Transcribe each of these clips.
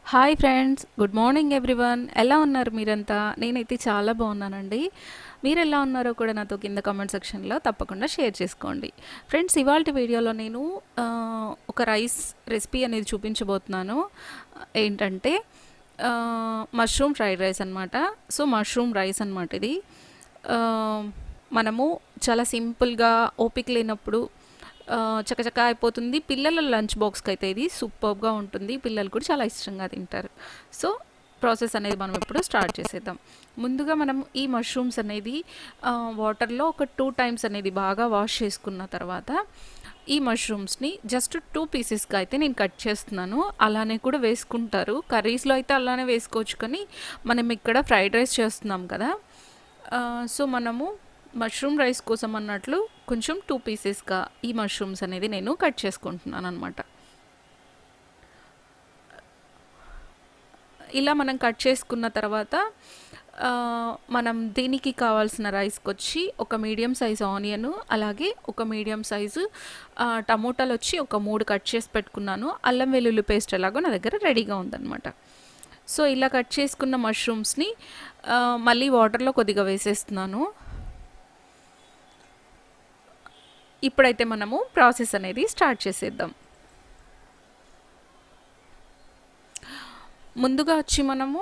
Hi friends, good morning everyone. ఎలా ఉన్నారు మీరంతా? నేనైతే చాలా బాగున్నానండి. మీరు ఎలా ఉన్నారో కూడా నాతో కింద కామెంట్ సెక్షన్లో తప్పకుండా షేర్ చేసుకోండి. ఫ్రెండ్స్, ఇవాళ వీడియోలో నేను ఒక రైస్ రెసిపీ అనేది చూపించబోతున్నాను. ఏంటంటే మష్రూమ్ ఫ్రైడ్ రైస్ అనమాట. సో మష్రూమ్ రైస్ అనమాట ఇది. ఆ, మనము చాలా సింపుల్గా ఓపిక లేనప్పుడు చకచక అయిపోతుంది. పిల్లల లంచ్ బాక్స్కి అయితే ఇది సూపర్గా ఉంటుంది. పిల్లలు కూడా చాలా ఇష్టంగా తింటారు. సో ప్రాసెస్ అనేది మనం ఇప్పుడు స్టార్ట్ చేసేద్దాం. ముందుగా మనం ఈ మష్రూమ్స్ అనేది వాటర్లో ఒక 2 టైమ్స్ అనేది బాగా వాష్ చేసుకున్న తర్వాత ఈ మష్రూమ్స్ని జస్ట్ 2 పీసెస్గా అయితే నేను కట్ చేస్తున్నాను. అలానే కూడా వేసుకుంటారు, కర్రీస్లో అయితే అలానే వేసుకోవచ్చు. కానీ మనం ఇక్కడ ఫ్రైడ్ రైస్ చేస్తున్నాం కదా, సో మనము మష్రూమ్ రైస్ కోసం అన్నట్లు కొంచెం 2 పీసెస్గా ఈ మష్రూమ్స్ అనేది నేను కట్ చేసుకుంటున్నాను అనమాట. ఇలా మనం కట్ చేసుకున్న తర్వాత మనం దీనికి కావాల్సిన రైస్కి వచ్చి ఒక మీడియం సైజు ఆనియన్, అలాగే ఒక మీడియం సైజు టమోటాలు వచ్చి ఒక 3 కట్ చేసి పెట్టుకున్నాను. అల్లం వెల్లుల్లి పేస్ట్ ఎలాగో నా దగ్గర రెడీగా ఉందన్నమాట. సో ఇలా కట్ చేసుకున్న మష్రూమ్స్ని మళ్ళీ వాటర్లో కొద్దిగా వేసేస్తున్నాను. ఇప్పుడైతే మనము ప్రాసెస్ అనేది స్టార్ట్ చేసేద్దాం. ముందుగా వచ్చి మనము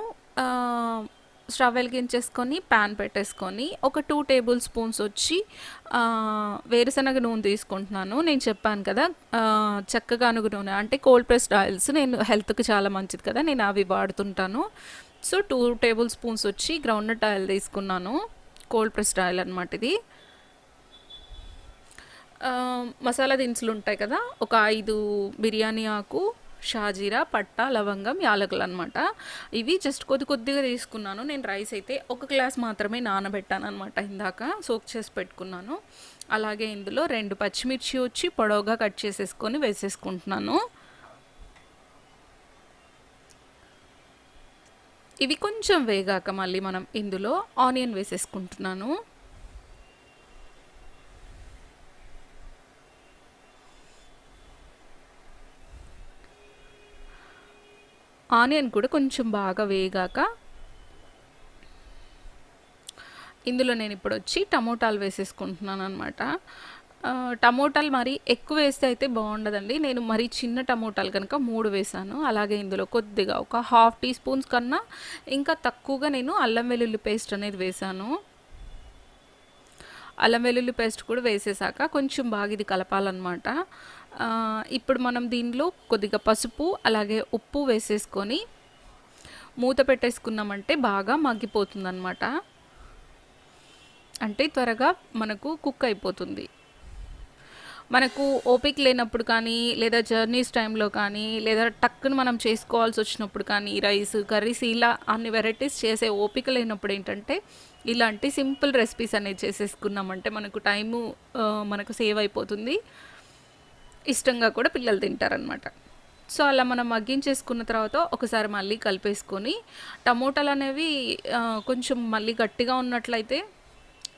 స్టవ్ వెలిగించేసుకొని ప్యాన్ పెట్టేసుకొని ఒక 2 టేబుల్ స్పూన్స్ వచ్చి వేరుశనగ నూనె తీసుకుంటున్నాను. నేను చెప్పాను కదా, చక్కగా అనుగు నూనె అంటే కోల్డ్ ప్రెస్డ్ ఆయిల్స్ నేను హెల్త్కి చాలా మంచిది కదా, నేను అవి వాడుతుంటాను. సో 2 టేబుల్ స్పూన్స్ వచ్చి గ్రౌండ్నట్ ఆయిల్ తీసుకున్నాను. కోల్డ్ ప్రెస్డ్ ఆయిల్ అనమాట ఇది. మసాలా దినుసులు ఉంటాయి కదా, ఒక 5 బిర్యానీ ఆకు, షాజీరా, పట్టా, లవంగం, యాలకులు అనమాట. ఇవి జస్ట్ కొద్దిగా తీసుకున్నాను. నేను రైస్ అయితే 1 గ్లాస్ మాత్రమే నానబెట్టాను అనమాట, ఇందాక సోక్ చేసి పెట్టుకున్నాను. అలాగే ఇందులో 2 పచ్చిమిర్చి వచ్చి పొడవుగా కట్ చేసేసుకొని వేసేసుకుంటున్నాను. ఇవి కొంచెం వేగాక మళ్ళీ మనం ఇందులో ఆనియన్ వేసేసుకుంటున్నాను. ఆనియన్ కూడా కొంచెం బాగా వేగాక ఇందులో నేను ఇప్పుడు వచ్చి టమోటాలు వేసేసుకుంటున్నాను అనమాట. టమోటాలు మరి ఎక్కువ వేస్తే అయితే బాగుండదండి. నేను మరి చిన్న టమోటాలు కనుక 3 వేసాను. అలాగే ఇందులో కొద్దిగా ఒక 1/2 టీ స్పూన్స్ కన్నా ఇంకా తక్కువగా నేను అల్లం వెల్లుల్లి పేస్ట్ అనేది వేసాను. అల్లం వెల్లుల్లి పేస్ట్ కూడా వేసేసాక కొంచెం బాగా ఇది కలపాలన్నమాట. ఇప్పుడు మనం దీనిలో కొద్దిగా పసుపు అలాగే ఉప్పు వేసేసుకొని మూత పెట్టేసుకున్నామంటే బాగా మగ్గిపోతుందన్నమాట. అంటే త్వరగా మనకు కుక్ అయిపోతుంది. మనకు ఓపిక లేనప్పుడు కానీ, లేదా జర్నీస్ టైంలో కానీ, లేదా టక్కును మనం చేసుకోవాల్సి వచ్చినప్పుడు కానీ, రైస్ కర్రీస్ ఇలా అన్ని వెరైటీస్ చేసే ఓపిక లేనప్పుడు ఏంటంటే ఇలాంటి సింపుల్ రెసిపీస్ అనేది చేసేసుకున్నామంటే మనకు టైము మనకు సేవ్ అయిపోతుంది. ఇష్టంగా కూడా పిల్లలు తింటారనమాట. సో అలా మనం మగ్గించేసుకున్న తర్వాత ఒకసారి మళ్ళీ కలిపేసుకొని, టమోటాలు అనేవి కొంచెం మళ్ళీ గట్టిగా ఉన్నట్లయితే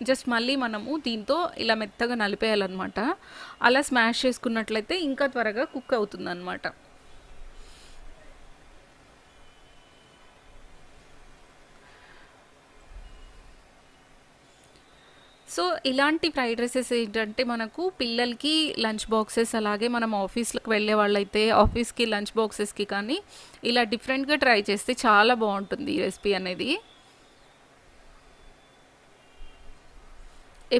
జస్ట్ మళ్ళీ మనము దీంతో ఇలా మెత్తగా నలిపేయాలన్నమాట. అలా స్మాష్ చేసుకున్నట్లయితే ఇంకా త్వరగా కుక్ అవుతుందన్నమాట. సో ఇలాంటి ఫ్రైడ్ రైసెస్ ఏంటంటే మనకు పిల్లలకి లంచ్ బాక్సెస్, అలాగే మనం ఆఫీస్లకు వెళ్ళే వాళ్ళైతే ఆఫీస్కి లంచ్ బాక్సెస్కి కానీ ఇలా డిఫరెంట్గా ట్రై చేస్తే చాలా బాగుంటుంది ఈ రెసిపీ అనేది.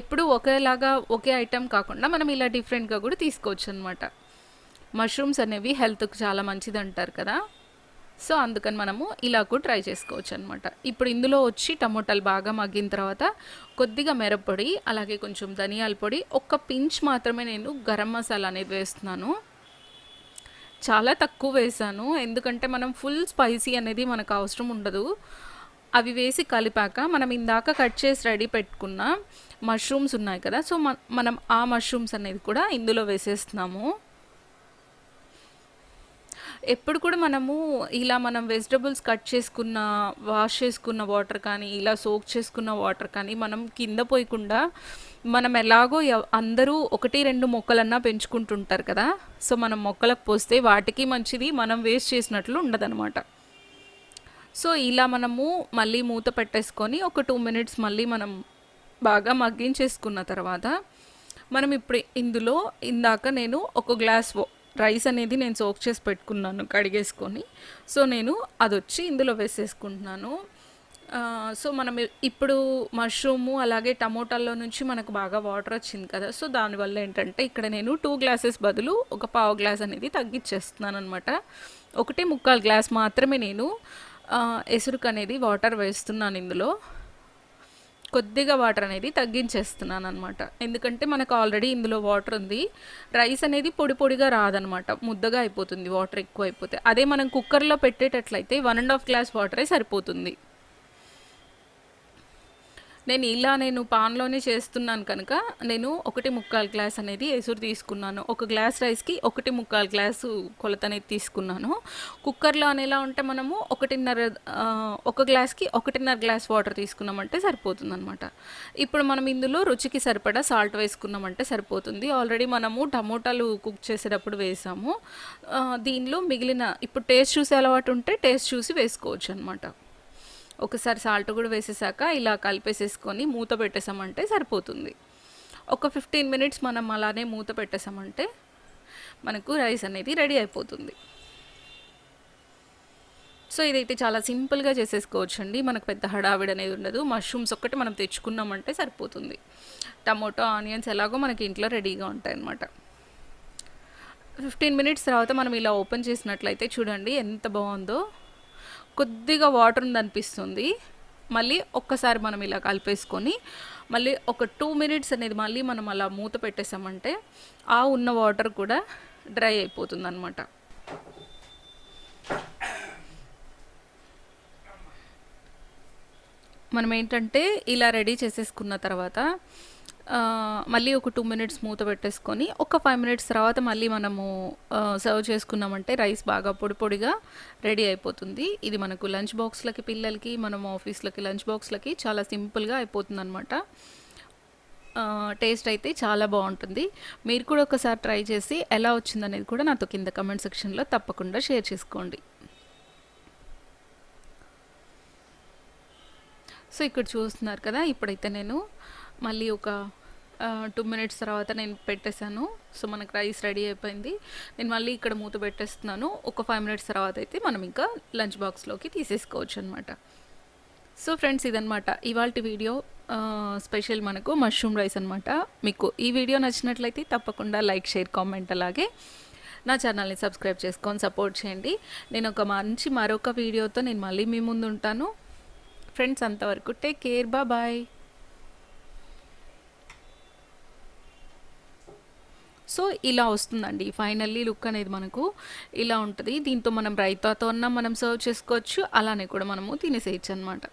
ఎప్పుడు ఒకేలాగా ఒకే ఐటెం కాకుండా మనం ఇలా డిఫరెంట్గా కూడా తీసుకోవచ్చు అనమాట. మష్రూమ్స్ అనేవి హెల్త్కి చాలా మంచిది అంటారు కదా, సో అందుకని మనము ఇలా కూడా ట్రై చేసుకోవచ్చు అనమాట. ఇప్పుడు ఇందులో వచ్చి టమోటాలు బాగా మగ్గిన తర్వాత కొద్దిగా మిరప్పొడి, అలాగే కొంచెం ధనియాల పొడి, ఒక్క పించ్ మాత్రమే నేను గరం మసాలా అనేది వేస్తున్నాను. చాలా తక్కువ వేసాను, ఎందుకంటే మనం ఫుల్ స్పైసీ అనేది మనకు అవసరం ఉండదు. అవి వేసి కలిపాక మనం ఇందాక కట్ చేసి రెడీ పెట్టుకున్న మష్రూమ్స్ ఉన్నాయి కదా, సో మనం ఆ మష్రూమ్స్ అనేది కూడా ఇందులో వేసేస్తున్నాము. ఎప్పుడు కూడా మనము ఇలా మనం వెజిటబుల్స్ కట్ చేసుకున్న, వాష్ చేసుకున్న వాటర్ కానీ, ఇలా సోక్ చేసుకున్న వాటర్ కానీ మనం కింద పోయకుండా, మనం ఎలాగో అందరూ 1-2 మొక్కలన్నా పెంచుకుంటుంటారు కదా, సో మనం మొక్కలకు పోస్తే వాటికి మంచిది, మనం వేస్ట్ చేసినట్లు ఉండదన్నమాట. సో ఇలా మనము మళ్ళీ మూత పెట్టేసుకొని ఒక 2 మినిట్స్ మళ్ళీ మనం బాగా మగ్గించేసుకున్న తర్వాత మనం ఇప్పుడు ఇందులో ఇందాక నేను ఒక గ్లాస్ రైస్ అనేది నేను సోక్ చేసి పెట్టుకున్నాను కడిగేసుకొని. సో నేను అదొచ్చి ఇందులో వేసేసుకుంటున్నాను. సో మనం ఇప్పుడు మష్రూము అలాగే టమోటాల్లో నుంచి మనకు బాగా వాటర్ వచ్చింది కదా, సో దానివల్ల ఏంటంటే ఇక్కడ నేను 2 గ్లాసెస్ బదులు ఒక పావు గ్లాస్ అనేది తగ్గించేస్తున్నాను అనమాట. 1.25 గ్లాస్ మాత్రమే నేను ఎసురుకు అనేది వాటర్ వేస్తున్నాను ఇందులో. కొద్దిగా వాటర్ అనేది తగ్గించేస్తున్నాను అనమాట. ఎందుకంటే మనకు ఆల్రెడీ ఇందులో వాటర్ ఉంది. రైస్ అనేది పొడి పొడిగా రాదనమాట, ముద్దగా అయిపోతుంది వాటర్ ఎక్కువ అయిపోతే. అదే మనం కుక్కర్లో పెట్టేటట్లయితే 1.5 గ్లాస్ వాటరే సరిపోతుంది. నేను పాన్లోనే చేస్తున్నాను కనుక నేను 1.25 గ్లాస్ అనేది ఎసురు తీసుకున్నాను. ఒక గ్లాస్ రైస్కి 1.25 గ్లాసు కొలత అనేది తీసుకున్నాను. కుక్కర్లో అనేలా ఉంటే మనము ఒక గ్లాస్కి 1.5 గ్లాస్ వాటర్ తీసుకున్నామంటే సరిపోతుంది అనమాట. ఇప్పుడు మనం ఇందులో రుచికి సరిపడా సాల్ట్ వేసుకున్నామంటే సరిపోతుంది. ఆల్రెడీ మనము టమోటాలు కుక్ చేసేటప్పుడు వేసాము. దీనిలో మిగిలిన ఇప్పుడు టేస్ట్ చూసే అలవాటు ఉంటే టేస్ట్ చూసి వేసుకోవచ్చు అనమాట. ఒకసారి సాల్ట్ కూడా వేసేసాక ఇలా కలిపేసేసుకొని మూత పెట్టేసామంటే సరిపోతుంది. ఒక 15 మినిట్స్ మనం అలానే మూత పెట్టేసామంటే మనకు రైస్ అనేది రెడీ అయిపోతుంది. సో ఇదైతే చాలా సింపుల్గా చేసేసుకోవచ్చు అండి. మనకు పెద్ద హడావిడి అనేది ఉండదు. మష్రూమ్స్ ఒక్కటి మనం తెచ్చుకున్నామంటే సరిపోతుంది. టమోటో, ఆనియన్స్ ఎలాగో మనకి ఇంట్లో రెడీగా ఉంటాయి అన్నమాట. 15 మినిట్స్ తర్వాత మనం ఇలా ఓపెన్ చేసినట్లయితే చూడండి ఎంత బాగుందో. కొద్దిగా వాటర్ ఉందనిపిస్తుంది. మళ్ళీ ఒక్కసారి మనం ఇలా కలిపేసుకొని మళ్ళీ ఒక 2 మినిట్స్ అనేది మళ్ళీ మనం అలా మూత పెట్టేసామంటే ఆ ఉన్న వాటర్ కూడా డ్రై అయిపోతుంది అనమాట. మనం ఏంటంటే ఇలా రెడీ చేసేసుకున్న తర్వాత మళ్ళీ ఒక 2 మినిట్స్ మూత పెట్టేసుకొని ఒక 5 మినిట్స్ తర్వాత మళ్ళీ మనము సర్వ్ చేసుకున్నామంటే రైస్ బాగా పొడి పొడిగా రెడీ అయిపోతుంది. ఇది మనకు లంచ్ బాక్స్లకి, పిల్లలకి, మనం ఆఫీస్లకి లంచ్ బాక్స్లకి చాలా సింపుల్గా అయిపోతుంది అనమాట. టేస్ట్ అయితే చాలా బాగుంటుంది. మీరు కూడా ఒకసారి ట్రై చేసి ఎలా వచ్చిందనేది కూడా నాతో కింద కమెంట్ సెక్షన్లో తప్పకుండా షేర్ చేసుకోండి. సో ఇక్కడ చూస్తున్నారు కదా, ఇప్పుడైతే నేను మళ్ళీ ఒక 2 మినిట్స్ తర్వాత నేను పెట్టేశాను. సో మనకు రైస్ రెడీ అయిపోయింది. నేను మళ్ళీ ఇక్కడ మూత పెట్టేస్తున్నాను. ఒక 5 మినిట్స్ తర్వాత అయితే మనం ఇంకా లంచ్ బాక్స్లోకి తీసేసుకోవచ్చు అనమాట. సో ఫ్రెండ్స్, ఇదనమాట ఇవాల్టి వీడియో స్పెషల్ మనకు మష్రూమ్ రైస్ అనమాట. మీకు ఈ వీడియో నచ్చినట్లయితే తప్పకుండా లైక్, షేర్, కామెంట్ అలాగే నా ఛానల్ని సబ్స్క్రైబ్ చేసుకొని సపోర్ట్ చేయండి. నేను ఒక మంచి మరొక వీడియోతో నేను మళ్ళీ మీ ముందు ఉంటాను. ఫ్రెండ్స్, అంతవరకు టేక్ కేర్, బాయ్. సో ఇలా వస్తుందండి ఫైనల్లీ లుక్ అనేది మనకు ఇలా ఉంటుంది. దీంతో మనం రైతాతో అన్నా మనం సర్వ్ చేసుకోవచ్చు, అలానే కూడా మనము తినేసేయచ్చు అనమాట.